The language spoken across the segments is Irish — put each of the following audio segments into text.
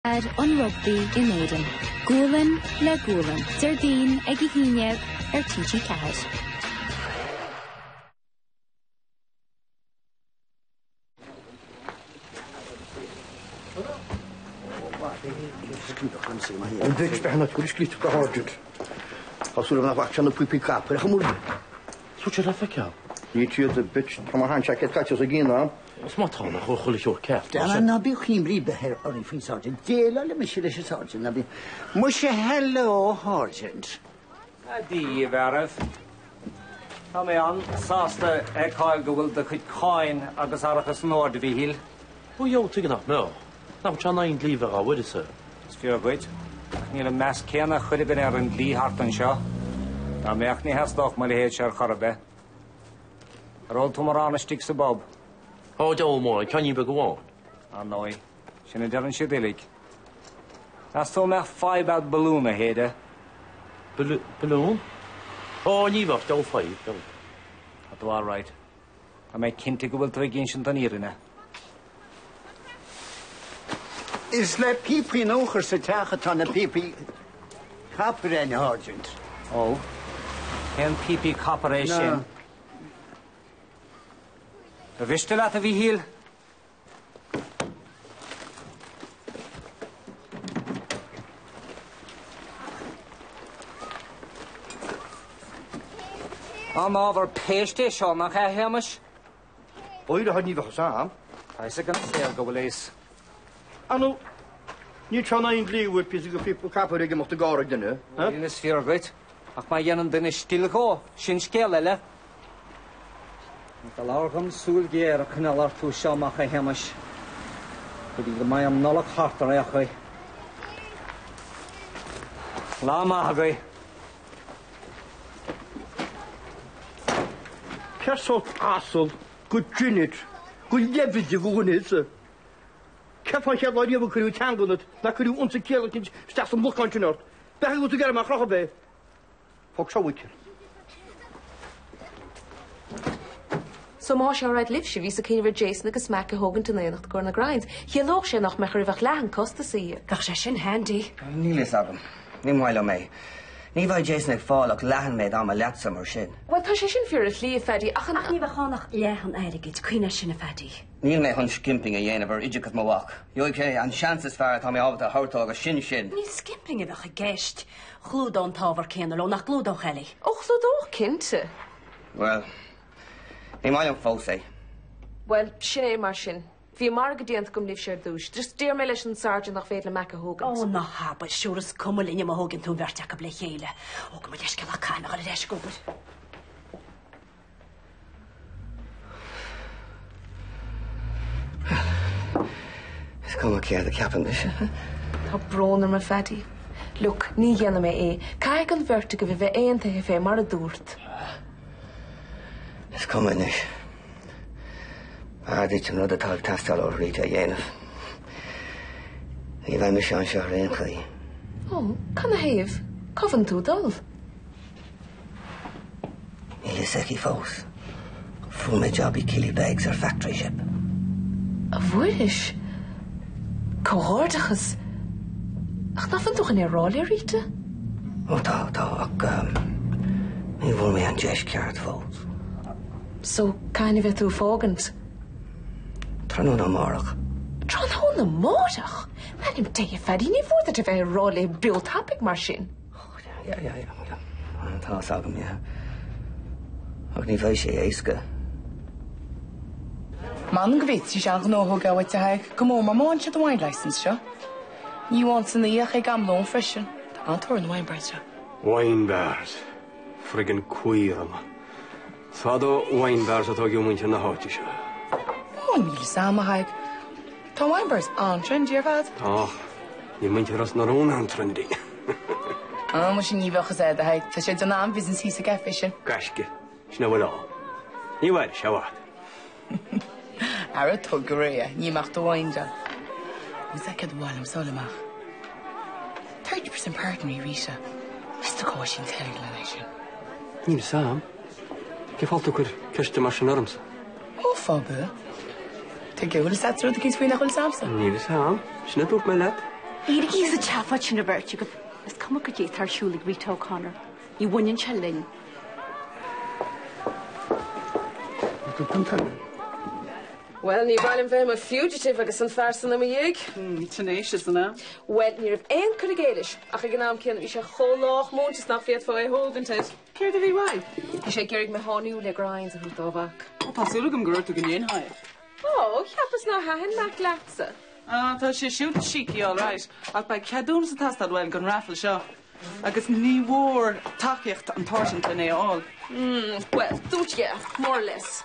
Ar an rugby in Éireann. Gúlan le gúlan. Dardín ag híineamh ar TG4. Een Dutch bij het geschiet gehoord. Als we naar wachten op pipi kap, er gemoed. Zo je dat verkeer? Niet je de bitch, maar han check het katjes again dan. Wat maakt dan nog goed je kap? Dan heb ik geen brief bij Orifin Sergeant. Deel alle misschien Sergeant. Dan moet je hello Sergeant. Die werf. Kom aan, saaste ik haal geweld de coin agus arachas noord vihil. Hoe jou tegen dat nou? Nou, wat je niet liever aan willen ze? Is veel goed. Niet een mes kennen, goed ben er een lie hart en zo. Dan merk niet herstog maar heet je garbe. Rol tomorrow een stikse bob. Oh, dat mooi. Kan je begonnen? Ah, nooit. Zijn er een schidelijk. Dat is toch maar 5 uit ballonen heden. Balloon? Oh, niet wacht, al 5. Dat is all right. Maar mijn kind ik wil terug eens dan hierin. Is le pipi noger se taget aan de pipi kapper en Sergeant. Oh. Geen pipi corporation. We wisten laten we hier. Aan over PlayStation nog helemaal. Oei, dat had niet gezien. Hij is een zeer gewelees. Anu, niet zo naar een gleeuw, pipi kap, er mocht de gaar doen, hè? In is veel goed. Ach, maar jenen dan is stil go. Sin skelle. Ik al orgam soelgeer knaller toe shamach hemish. Die mij am nalk harter ja. Lama hagoi. Kersot asel, goed ginit, goed jevitje gewoon is. Kef van je wat je wil kunnen tangen dat, dan kun je onze keeltjes staat een bokkantje naar. Daar gaan we together maar graag bij. Fok zo ik. So má se ráid libse ví a céhar Jason agus Mac a hogan tunnénacht go na grind. Hi loch sé nach mechar bheith lehan costa sí. Gach sé sin handy. Nílis agam. Ní mhaile mé. Ní bhaid Jason ag fáach lehan méid am a leatsa mar sin. Well tá sé sin fiúr a lí fedi ach ní bhánach lehan airigid cuioine sinna fedi. Níl mé chun skimping a dhéanamh ar idirchas mhaach. Joicé an seansas fear tá mé ábhata thurtág a sin sin. Ní skimping a bheith a gceist. Chlúdán tábhar céanna nach glúdán cheili. Och lúdó cinnte. Well, ní mhaile an fós é. Well, sin é mar sin. Bhí mar go déant gom líh sé dúis. Just déir mé leis an sergeant nach féad le Mac a hogan. Ó na ha, ba siúras cumul inne a hogan tún bhirteach a bla chéile. Ó go mar leis go le cána a leis gobud. Is cum a céad a ceapan is. Tá brónar me fedi. Look, ní dhéanam mé é. Cai an bhirrte go bhí bheith éontaiche fé mar a dúirt. Is cum inis. Dit an rud atá tastal ó rite a dhéanamh. Ní bheith me seán seo réon chuí. Oh, can a héamh? Cofann tú dul? Níl is eici fós. Fú mé job I killy bags ar factory ship. A bhuiis? Cóhordachas? Ach na fan tú an éráile rite? Ó tá ach ní bhfuil mé an deis ceart fós. So, caine bheith tú fógant? Tránú na mórach. Tránú na mórach? Menim te fedi ní fórta a bheith ráile bil tapig mar sin. Ja. Tá sagam, ja. Ach ní bheith sé éasca. Man gvit si sean gnóthó gawaid a haig, go mór mar máin siad a wine license seo. Ní want san íach ag am lón frisin. Tá an tóir an wine bars seo. Wine bars. Friggin Cuid ama. Fado wine bars atá giúmhainte na háiti seo. Móin míle sam a haig. Tá wine bars an trendy ar fad? Tá. Ní muinte ras nar ón an trendy. Mu sin níbhachas é a haig, tá sé don am visin sí a gafe sin. Gaisce. Sna bhfuil á. Ní bhaid se bhad. Ar a tug go réa, níach do wine da. Mus a cad bháil am solamach. 30% partner I ríise. Mr. Cóir sin teir le sin. Níl sam. Ge fáilta chuir ceiste mar sin ormsa. Ó fábu. Te gwyl satro dy gyd swyn achol samsa. Níl sam. Sna dúch me leat. Írig is a chafa sin a bhirt go is cum go dé tar siúlig Rita O'Connor. Ní bhain se linn. Well, ní bhaim bheith a fugitive agus an farsan am dhéag. Tenacious yna. Wel, ní rah ein cwrigéilis, ach ag gnám cyn i sé cholách múntas na fiad fo hogan tyd. Ceir da fi wai? I sé gerig me honiw le grinds a hwnt o fac. O, pasúlag am gyrwyd o gynny'n hai. O, chiapas na hahen mac latsa. Tá sé siúd cheeky, all right. Ach bai cadún sa tastad wel gan raffle seo. Agus ní war takeíocht an tarsin yn ei all. Well, dút yeah, more or less.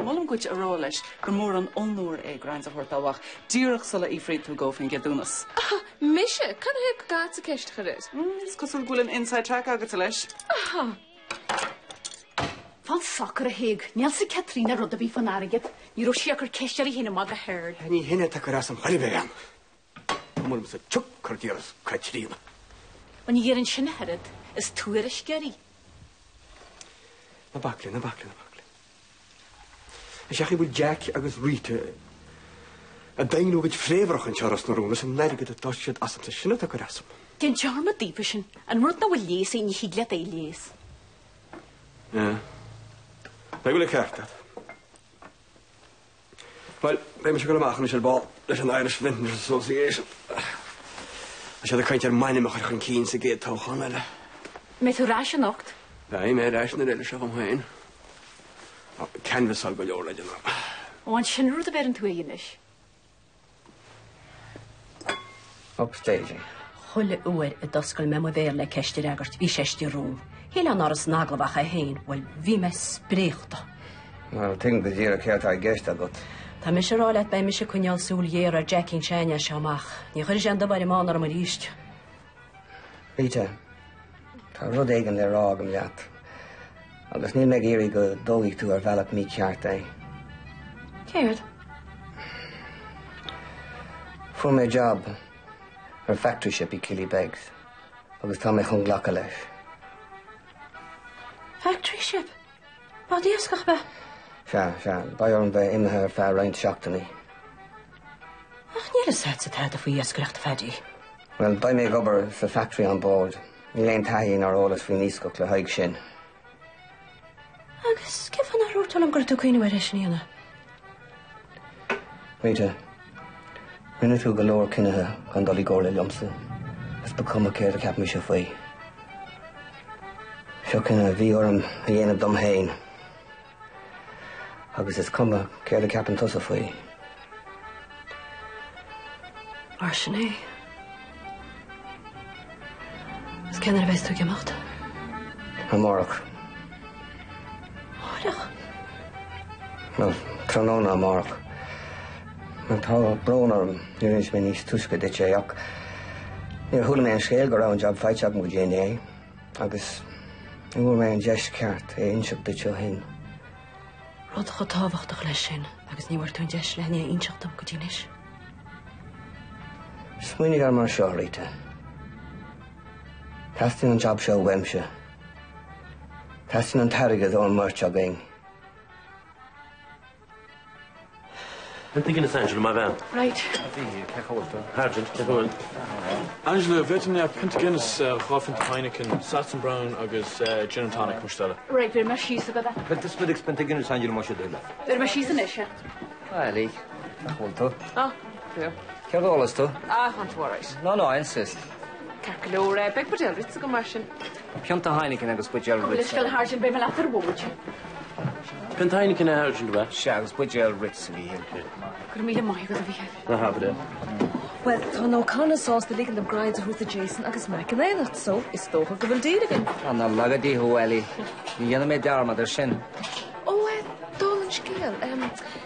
Molam gwyd a rô leis, gan mór an onlúr grinds a hwrt alwach. Dírach sala i ffrid to go fin gadúnas. Misha, can I have gat a ceist chyrryd? Sgwsl gwylyn inside track agad leis. Fan soccer a hig, níl sa Katrina rud a bhí fan agad, ní ro siacar ceistar I hinna mag a herd. Ní hinne takar as am chalibean. Mul sa chuk cordiaras kachrína. When you get in sinna herod, is tuair a scary. Na bakle. Isach I bhfuil Jack agus Rita a dain ógad frébrach an teras na rúna sem leirgad a dosiad asam sa sinna takar asam. Gen jarma dípa sin, an rud na bhfuil lés é ní higlet é lés. Ja. Bij wil ik hertad. Wel, bij me se golle machen is er bal. Dat is een Irish Winters Association. Als je de kantje er mijne mag gaan kien se geet toch aan elle. Met hoe raas je nocht? Nee, mij reis naar de schaf omheen. Canvas al go leggen. Want sin rud a beren twee is. Upstaging. Cholle uair a doscail me mo bhéir le ceiste agart bhí séiste rúm. Héile an áras naglabach a héin, bhfuil bhí me spréachta. Well, think the dear care I guessed I got. Tá mis rálet bei mis cunneal súl dhéar ar Jackin Shania seamach. Ní chuir an dabar imán ar mar ríist. Rita, tá rud éigen le rá am leat. Agus ní meg éiri go dóigh tú ar bhealach mí ceart é. Céird? Fu mé job ar factory ship I Killy Beggs. Agus tá mé chun ghlacha leis. Factory ship? Ba díoscach be? Se, ba orm bheith imethe ar fear roint seachtaní. Ach, níl is het sa tad a fwy ysgrecht fedi. Well, ba mé gobar sa factory on board. Ní léon taín ar ólas fwy níoscoch le haig sin. Agus, cef an arútal am gyrtu cwyn i'r eisniana? Rita, rinne tú go leor cinnethe gan dul I gcóir le liomsa. Is become a céir a ceap mi se faoi. Seo cinna bhí orm a dhéanamh dom hain. Agus is cuma céir a ceap an tusa faoi. Ar sinné. Is cennar a bheits tú gemacht? An mórach. Mórach? Well, tróna mórach. An tá brón orm, ní rins mé níos tuisce dit sé ach. Níor thula mé an scéal go raibh an job feiteach mo DNA. Agus ní bhfuil mé an deis ceart inseach dit seo hin. Rod go táhachtach leis sin, agus ní bhar tún deis le ní inseachtam go dtínis. Smuoinnig ar mar seo, Rita. Tastin an job seo weimse. Tastin an tarigad ón muirt a bing. I'm thinking it's Angela, my van. Right. Hargent, take on. Angela, veteran Pint Guinness, Hoffent Heineken, Saxon Brown, agus gin and tonic, Mustela. Right, ver mar síos a bada. Pentas Felix Pint Guinness, Angela, Moshe Dilla. Ver mar síos an ishe. Ali, hold to. Ah, yeah. Ceir ólas to? Hunt warrais. No, I insist. Carcalór, beg bodel, ritz go marsin. Pianta Heineken agus Bujel Ritz. Lisgal hargin be me latar bwyd. Pint Heineken a Hargent, ba? Shags Bujel Ritz fi hyn. Gwr mi le mai gwyd fi hef. Na have it. Well, tá nó canna sás de ligan am grinds a hwth a Jason agus Mac an éanacht, so is tócha go bhfuil dír agin. Anna lagadí ho Eli. Ní dhéana mé darmad ar sin. Dol an scéal.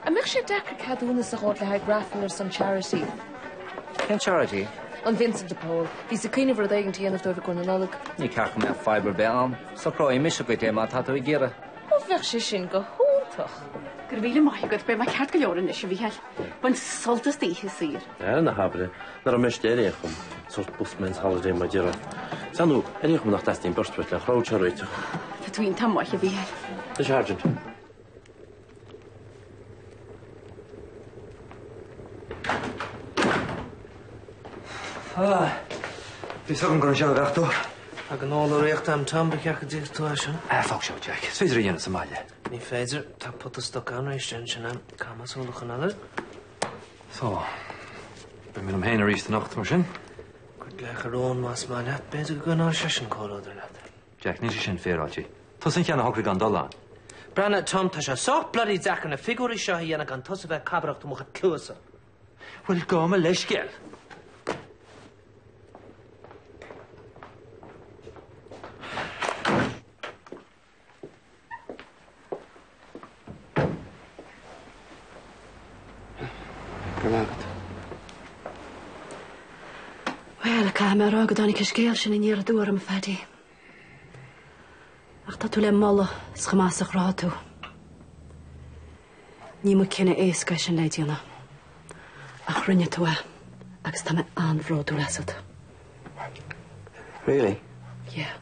A mich sé dechar cadúna sa chót le haid raffle ar san charity. Ken charity? An Vincent de Paul. Hís a cíine bhar dagan tíanamh dóibh gona nálag. Ní ceach me fibre be am. Sa croi mis go té má tatú I ggéire. Ó bheith sé sin go húntach. Gwr mi le mai gwyd be mae cart galeor yn ishe fi hel. Bwy'n soltas di hys sir. Na have it. Nar a meist eriach om. Sort busman's holiday ma dira. Sanu, eriach om nach testing borstwet le chrowd charwyt. Та dwi'n tamwa lle fi hel. Dis Hargent. Bhí sogam gona seanna bhechtú? Ag an ála réocht am tamba ceach a dtír tú sin? Fág seo, Jack. Féidir a dhéanana Somália. Ní féidir tá putas do an éis sin am camasúla chanala. So, ben min héin a rísta nacht mar sin? Cuid le charón más má leat beidir go gná se sin cóidir leat. Jack, ní sé sin féráiltí. Tá sin ceanna hogra gan dallán. Brenna Tom tá se socht bloody zachan na figúrí seo dhéana gan tosa bheith cabrachta mo clúsa. Well, gáma leis gel. Well, a camera agad annig scéal sin in níar dúr am fedi. Ach tá tú le molla schamasach rátú. Ní mu cinna éasca sin leidiana. Ach rinne tú agus tá me anhródú lasad. Really? Yeah.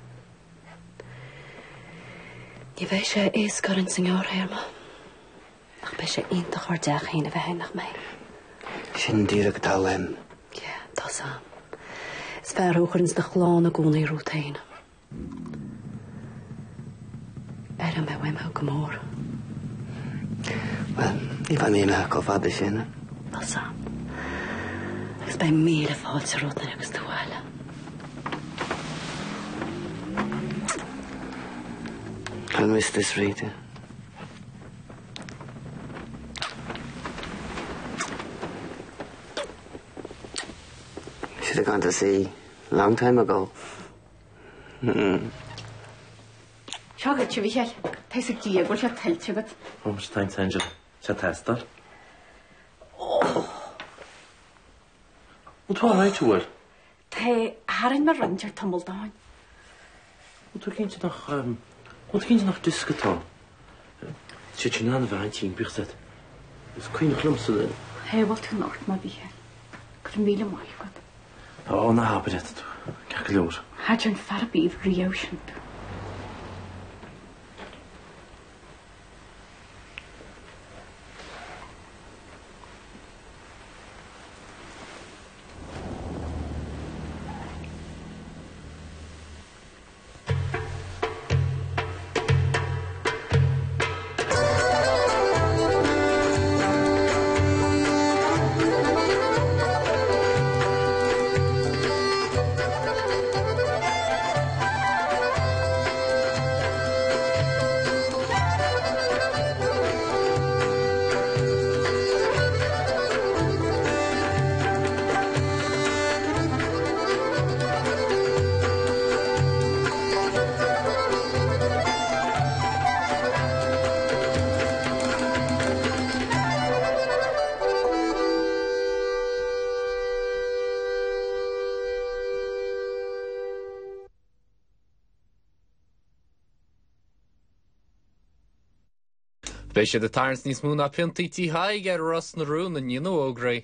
Ní bheith sé éascar an singeor héirma. Ach be sé ionta chuir deach héna bheith nach mé. Sin díra go tal lem. Yeah, tá sam. Is fear húchans de chláán a gúnaí rútaine. Era me weimhe go mór. Wel, ní bhain mína go fada sinna. Tá sam. Agus bei míle fáilte rútaine agus túhaile. I'll miss this, Rita. Should have gone to sea a long time ago. Siogad ti fi hel. Teis ag di agor siad telti bet. Oes ta'n Angel. Sia testar. W't wa rai tŵr? Te harin ma ranger tumble dawn. W't wa gynt noch disgyto? Sia ti'n anna fe ein ti'n bychsed. Ys cwyn chlymsyd yn. He, wel ti'n ort ma fi hel. Gwrdd mil y mwy gwad. O, na haber eto. Gach lwr. Hadjan farbif riosin. Bei sé de tarns níos múna pintaí tí haig ar ras na rún na níú ógraí.